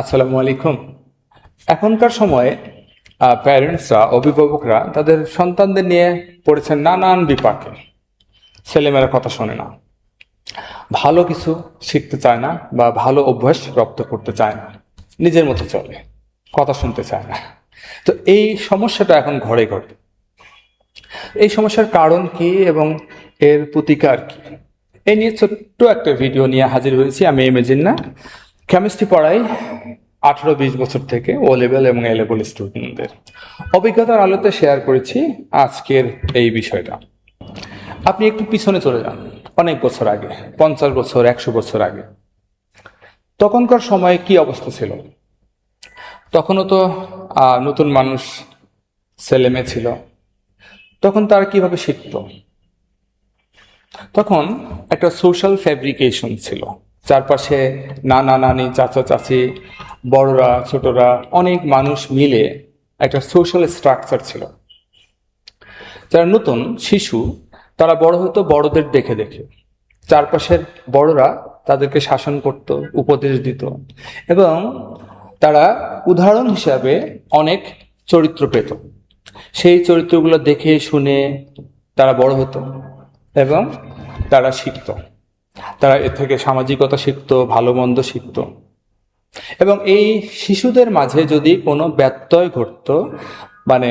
আসসালামু আলাইকুম। এখনকার সময়ে প্যারেন্টসরা, অভিভাবকরা তাদের সন্তানদের নিয়ে পড়েছেন নানান বিপাকে। ছেলেমেয়েরা কথা শোনে না, ভালো কিছু শিখতে চায় না বা ভালো অভ্যাস রপ্ত করতে চায় না, নিজের মতো চলে, কথা শুনতে চায় না। তো এই সমস্যাটা এখন ঘরে ঘরে। এই সমস্যার কারণ কি এবং এর প্রতিকার কি, এই নিয়ে ছোট্ট একটা ভিডিও নিয়ে হাজির হয়েছি। আমি ইমেজিন কেমিস্ট্রি পড়াই 18-20 বছর থেকে ও লেভেল এবং এ লেভেল স্টুডেন্টদের। অভিজ্ঞতার আলোতে শেয়ার করেছি আজকের এই বিষয়টা। আপনি একটু পিছনে চলে যান, অনেক বছর আগে, 50 বছর 100 বছর আগে। তখনকার সময়ে কি অবস্থা ছিল? তখনও তো নতুন মানুষ, ছেলে মেয়ে ছিল। তখন তারা কিভাবে শিখত? তখন একটা সোশ্যাল ফ্যাব্রিকেশন ছিল। চারপাশে নানা নানি, চাচা চাচি, বড়রা ছোটরা, অনেক মানুষ মিলে একটা সোশ্যাল স্ট্রাকচার ছিল। যারা নতুন শিশু, তারা বড় হতো বড়দের দেখে দেখে। চারপাশের বড়রা তাদেরকে শাসন করত, উপদেশ দিত, এবং তারা উদাহরণ হিসাবে অনেক চরিত্র পেত। সেই চরিত্রগুলো দেখে শুনে তারা বড় হতো এবং তারা শিখত। তারা এর থেকে সামাজিকতা শিখত, ভালো মন্দ শিখত। এবং এই শিশুদের মাঝে যদি কোনো ব্যত্যয় ঘটত, মানে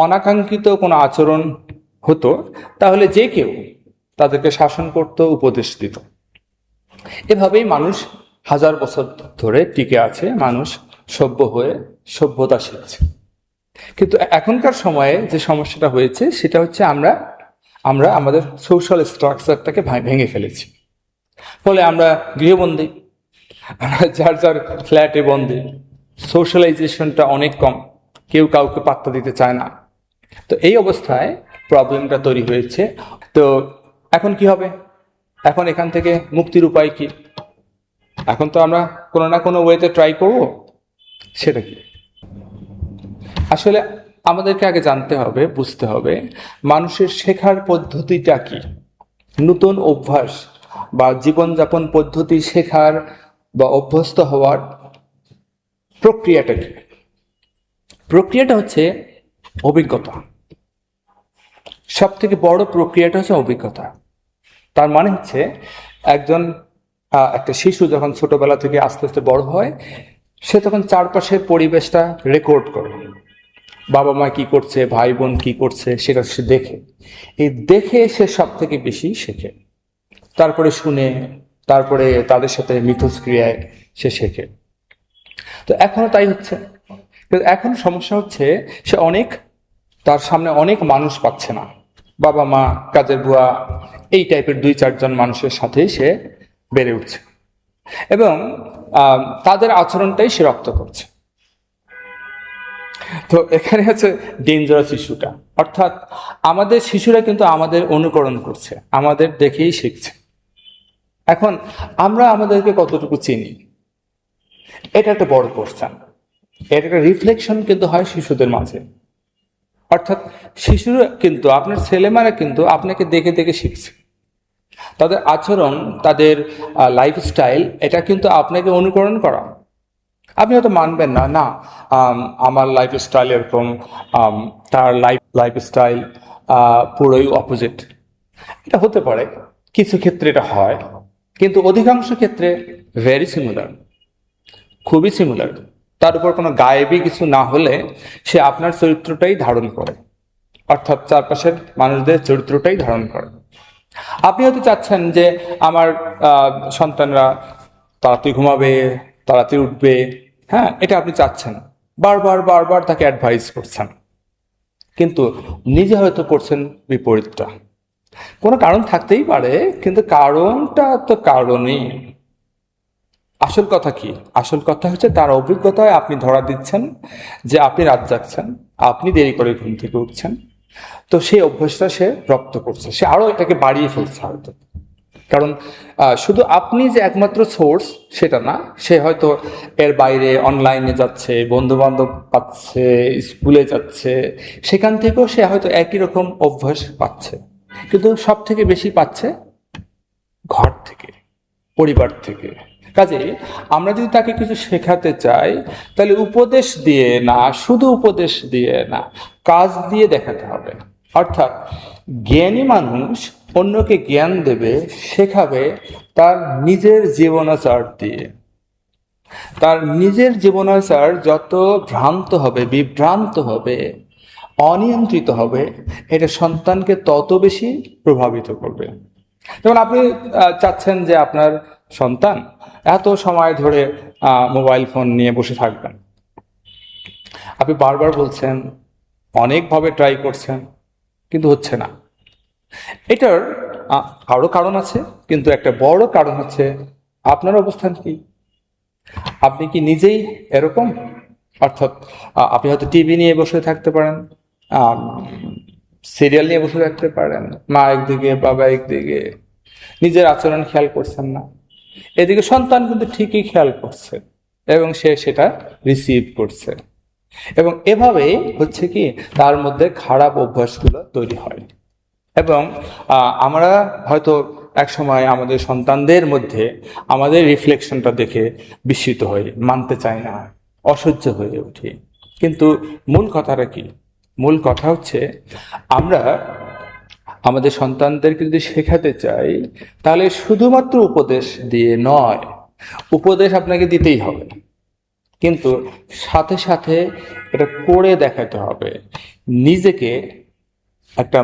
অনাকাঙ্ক্ষিত কোনো আচরণ হতো, তাহলে যে কেউ তাদেরকে শাসন করত, উপদেশ দিত। এভাবেই মানুষ হাজার বছর ধরে টিকে আছে, মানুষ সভ্য হয়ে সভ্যতা শিখছে। কিন্তু এখনকার সময়ে যে সমস্যাটা হয়েছে সেটা হচ্ছে আমরা আমাদের সোশ্যাল স্ট্রাকচারটাকে ভেঙে ফেলেছি। ফলে আমরা গৃহবন্দী, আমরা যার যার ফ্ল্যাটে বন্দী। সোশ্যালাইজেশনটা অনেক কম, কেউ কাউকে পাত্তা দিতে চায় না। তো এই অবস্থায় প্রবলেমটা তৈরি হয়েছে। তো এখন কি হবে? এখন এখান থেকে মুক্তির উপায় কি? এখন তো আমরা কোনো না কোনো ওয়েতে ট্রাই করব। সেটা কি? আসলে আমাদেরকে আগে জানতে হবে, বুঝতে হবে মানুষের শেখার পদ্ধতিটা কি। নতুন অভ্যাস বা জীবনযাপন পদ্ধতি শেখার বা অভ্যস্ত হওয়ার প্রক্রিয়াটা কি? প্রক্রিয়াটা হচ্ছে অভিজ্ঞতা। সব থেকে বড় প্রক্রিয়াটা হচ্ছে অভিজ্ঞতা। তার মানে হচ্ছে একটা শিশু যখন ছোটবেলা থেকে আস্তে আস্তে বড় হয়, সে তখন চারপাশের পরিবেশটা রেকর্ড করে। বাবা মা কি করছে, ভাই বোন কি করছে, সেটা সে দেখে। এই দেখে সে সব থেকে বেশি শেখে। তারপরে শুনে, তারপরে তাদের সাথে মিথস্ক্রিয়ায় সে শেখে। তো এখনো তাই হচ্ছে। কিন্তু এখন সমস্যা হচ্ছে তার সামনে অনেক মানুষ পাচ্ছে না। বাবা মা, কাজের বুয়া, এই টাইপের 2-4 জন মানুষের সাথেই সে বেড়ে উঠছে এবং তাদের আচরণটাই সে রপ্ত করছে। তো এখানে হচ্ছে ডেঞ্জারাস ইস্যুটা। অর্থাৎ আমাদের শিশুরা কিন্তু আমাদের অনুকরণ করছে, আমাদের দেখেই শিখছে। এখন আমরা আমাদেরকে কতটুকু চিনি, এটা একটা বড় কোশ্চেন। এর একটা রিফ্লেকশন কিন্তু হয় শিশুদের মাঝে। অর্থাৎ শিশুরা কিন্তু, আপনার ছেলেমেয়েরা কিন্তু আপনাকে দেখে দেখে শিখছে। তাদের আচরণ, তাদের লাইফস্টাইল, এটা কিন্তু আপনাকে অনুকরণ করা। আপনি হয়তো মানবেন না, না আমার লাইফস্টাইল এরকম, তার লাইফস্টাইল পুরোই অপোজিট। এটা হতে পারে, কিছু ক্ষেত্রে এটা হয়, কিন্তু অধিকাংশ ক্ষেত্রে ভেরি সিমিলার, খুবই সিমিলার। তার উপর কোনো গায়েবী কিছু না হলে সে আপনার চরিত্রটাই ধারণ করে, অর্থাৎ চারপাশের মানুষদের চরিত্রটাই ধারণ করে। আপনি হয়তো চাচ্ছেন যে আমার সন্তানরা তাড়াতাড়ি ঘুমাবে, তাড়াতাড়ি উঠবে, হ্যাঁ, এটা আপনি চাচ্ছেন, বারবার বারবার তাকে অ্যাডভাইস করছেন, কিন্তু নিজে হয়তো করছেন বিপরীতটা। কোনো কারণ থাকতেই পারে, কিন্তু কারণটা তো কারণই। আসল কথা কি? আসল কথা হচ্ছে তার অভিজ্ঞতায় আপনি ধরা দিচ্ছেন যে আপনি রাত জাগছেন, আপনি দেরি করে ঘুম থেকে উঠছেন। তো সেই অভ্যাসটা সে রপ্ত করছে, সে আরো এটাকে বাড়িয়ে ফেলছে হয়তো। কারণ শুধু আপনি যে একমাত্র সোর্স সেটা না, সে হয়তো এর বাইরে অনলাইনে যাচ্ছে, বন্ধু বান্ধব পাচ্ছে, স্কুলে যাচ্ছে, সেখান থেকেও সে হয়তো একই রকম অভ্যাস পাচ্ছে। কিন্তু সব থেকে বেশি পাচ্ছে ঘর থেকে। পরিবার থেকে। কাজেই আমরা যদি তাকে কিছু শেখাতে চাই, তাহলে উপদেশ দিয়ে না, শুধু উপদেশ দিয়ে না, কাজ দিয়ে দেখাতে হবে। অর্থাৎ জ্ঞানী মানুষ অন্যকে জ্ঞান দেবে, শেখাবে তার নিজের জীবনাচার দিয়ে। তার নিজের জীবনাচার যত ভ্রান্ত হবে, বিভ্রান্ত হবে, অনিয়ন্ত্রিত হবে, এটা সন্তানকে তত বেশি প্রভাবিত করবে। যেমন আপনি চাচ্ছেন যে আপনার সন্তান এত সময় ধরে মোবাইল ফোন নিয়ে বসে থাকবেন। আপনি বারবার বলছেন, অনেকভাবে ট্রাই করছেন, কিন্তু হচ্ছে না। এটার আরো কারণ আছে, কিন্তু একটা বড় কারণ হচ্ছে আপনার অবস্থান কি। আপনি কি নিজেই এরকম? অর্থাৎ আপনি হয়তো টিভি নিয়ে বসে থাকতে পারেন, সিরিয়াল নিয়ে বসে থাকতে পারেন, মা একদিকে বাবা একদিকে, নিজের আচরণ খেয়াল করছেন না। এদিকে সন্তান কিন্তু ঠিকই খেয়াল করছে এবং সে সেটা রিসিভ করছে, এবং এভাবেই হচ্ছে কি তার মধ্যে খারাপ অভ্যাসগুলো তৈরি হয়। এবং আমরা হয়তো এক সময় আমাদের সন্তানদের মধ্যে আমাদের রিফ্লেকশনটা দেখে বিস্মিত হই, মানতে চাই না, অসহ্য হয়ে উঠি। কিন্তু মূল কথাটা কি? মূল কথা হচ্ছে, আমরা আমাদের সন্তানদেরকে যদি শেখাতে চাই, তাহলে শুধুমাত্র উপদেশ দিয়ে নয়, উপদেশ আপনাকে দিতেই হবে, কিন্তু সাথে সাথে এটা করে দেখাতে হবে। নিজেকে একটা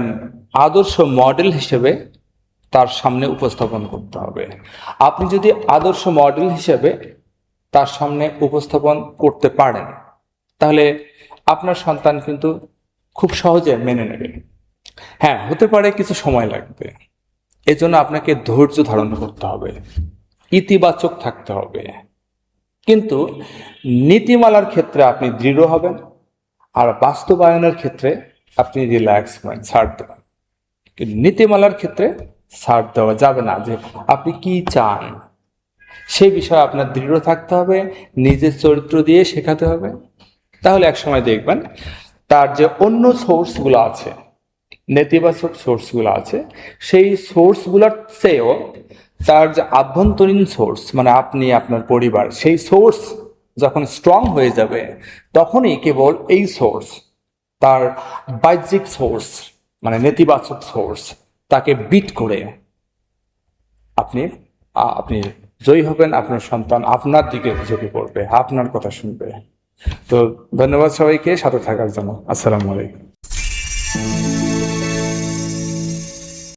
আদর্শ মডেল হিসেবে তার সামনে উপস্থাপন করতে হবে। আপনি যদি আদর্শ মডেল হিসেবে তার সামনে উপস্থাপন করতে পারেন, তাহলে আপনার সন্তান কিন্তু খুব সহজে মেনে নেবে। হ্যাঁ, হতে পারে কিছু সময় লাগবে, এজন্য আপনাকে ধৈর্য ধারণ করতে হবে, ইতিবাচক থাকতে হবে। কিন্তু নীতিমালার ক্ষেত্রে আপনি দৃঢ় হবেন, আর বাস্তবায়নের ক্ষেত্রে আপনি রিল্যাক্স হবেন, ছাড় দেবেন। কিন্তু নীতিমালার ক্ষেত্রে ছাড় দেওয়া যাবে না। যে আপনি কি চান সেই বিষয়ে আপনার দৃঢ় থাকতে হবে, নিজের চরিত্র দিয়ে শেখাতে হবে। তাহলে একসময় দেখবেন তার যে অন্য সোর্সগুলো আছে, নেতিবাচক সোর্সগুলো আছে, সেই সোর্সগুলোর চেয়েও তার যে আভ্যন্তরীণ সোর্স, মানে আপনি, আপনার পরিবার, সেই সোর্স যখন স্ট্রং হয়ে যাবে, তখনই কেবল এই সোর্স, তার বাহ্যিক সোর্স মানে নেতিবাচক সোর্স, তাকে বিট করে আপনি আপনি জয়ী হবেন। আপনার সন্তান আপনার দিকে ঝুঁকে পড়বে, আপনার কথা শুনবে। তো ধন্যবাদ সবাইকে সাথে থাকার জন্য। আসসালামু আলাইকুম।